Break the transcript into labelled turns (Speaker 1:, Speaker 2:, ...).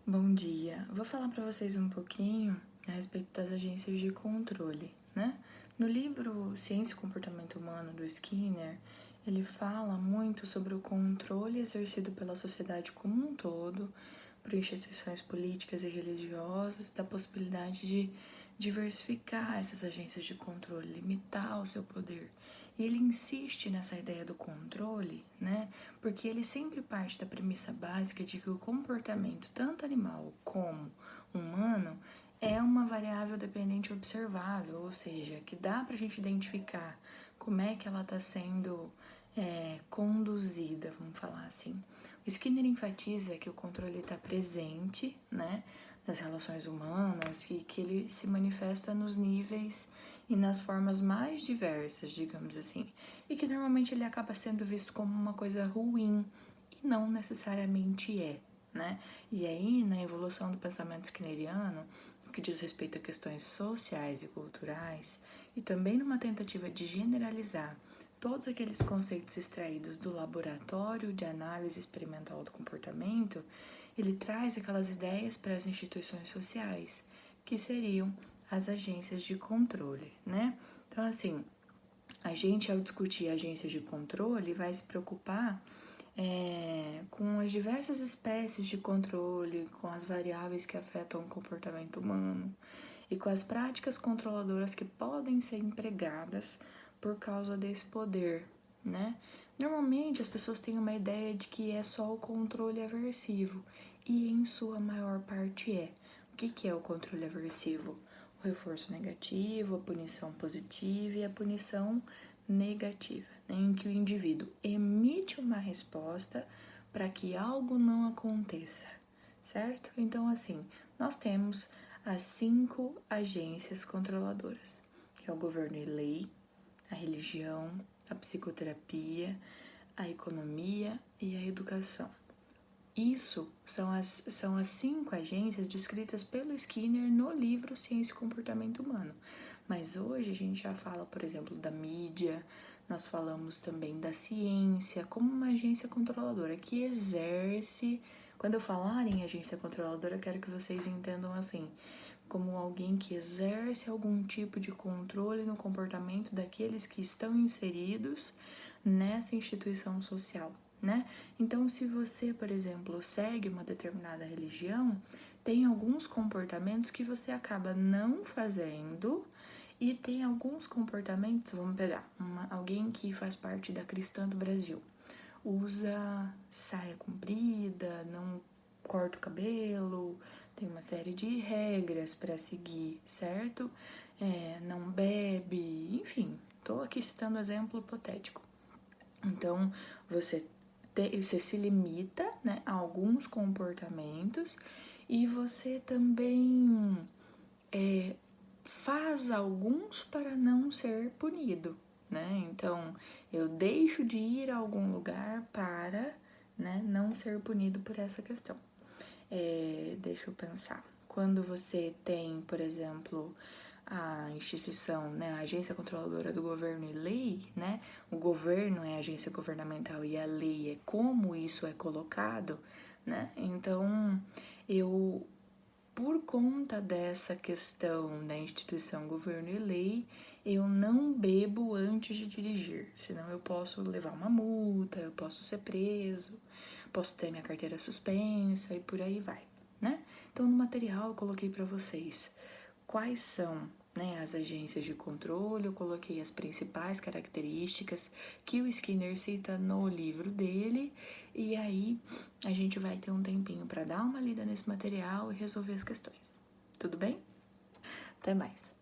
Speaker 1: Bom dia. Vou falar para vocês um pouquinho a respeito das agências de controle, né? No livro Ciência e Comportamento Humano do Skinner, ele fala muito sobre o controle exercido pela sociedade como um todo, por instituições políticas e religiosas, da possibilidade de diversificar essas agências de controle, limitar o seu poder. E ele insiste nessa ideia do controle, né? Porque ele sempre parte da premissa básica de que o comportamento, tanto animal como humano, é uma variável dependente observável, ou seja, que dá para a gente identificar como é que ela está sendo conduzida, vamos falar assim. O Skinner enfatiza que o controle está presente, né, nas relações humanas e que ele se manifesta nos níveis e nas formas mais diversas, digamos assim, e que normalmente ele acaba sendo visto como uma coisa ruim e não necessariamente é, né? E aí, na evolução do pensamento skinneriano, que diz respeito a questões sociais e culturais, e também numa tentativa de generalizar todos aqueles conceitos extraídos do laboratório de análise experimental do comportamento, ele traz aquelas ideias para as instituições sociais, que seriam as agências de controle, né? Então, assim, a gente, ao discutir agências de controle, vai se preocupar com as diversas espécies de controle, com as variáveis que afetam o comportamento humano e com as práticas controladoras que podem ser empregadas por causa desse poder, né? Normalmente as pessoas têm uma ideia de que é só o controle aversivo, e em sua maior parte é. O que é o controle aversivo? O reforço negativo, a punição positiva e a punição negativa, né? Em que o indivíduo emite uma resposta para que algo não aconteça, certo? Então, assim, nós temos as 5 agências controladoras, que é o governo e lei, a religião, a psicoterapia, a economia e a educação. Isso são as 5 agências descritas pelo Skinner no livro Ciência e Comportamento Humano. Mas hoje a gente já fala, por exemplo, da mídia, nós falamos também da ciência como uma agência controladora que exerce. Quando eu falar em agência controladora, eu quero que vocês entendam assim, como alguém que exerce algum tipo de controle no comportamento daqueles que estão inseridos nessa instituição social, né? Então, se você, por exemplo, segue uma determinada religião, tem alguns comportamentos que você acaba não fazendo e tem alguns comportamentos, vamos pegar alguém que faz parte da Cristã do Brasil, usa saia comprida, não corta o cabelo, tem uma série de regras para seguir, certo? Não bebe, enfim, estou aqui citando exemplo hipotético. Então, você se limita, né, a alguns comportamentos e você também faz alguns para não ser punido, né? Então, eu deixo de ir a algum lugar para, né, não ser punido por essa questão. Deixa eu pensar. Quando você tem, por exemplo, a instituição, né, a agência controladora do governo e lei, né, o governo é a agência governamental e a lei é como isso é colocado, né, então por conta dessa questão da instituição governo e lei, eu não bebo antes de dirigir, senão eu posso levar uma multa, eu posso ser preso, posso ter minha carteira suspensa e por aí vai, né? Então, no material eu coloquei para vocês quais são, né, as agências de controle, eu coloquei as principais características que o Skinner cita no livro dele, e aí a gente vai ter um tempinho para dar uma lida nesse material e resolver as questões. Tudo bem? Até mais!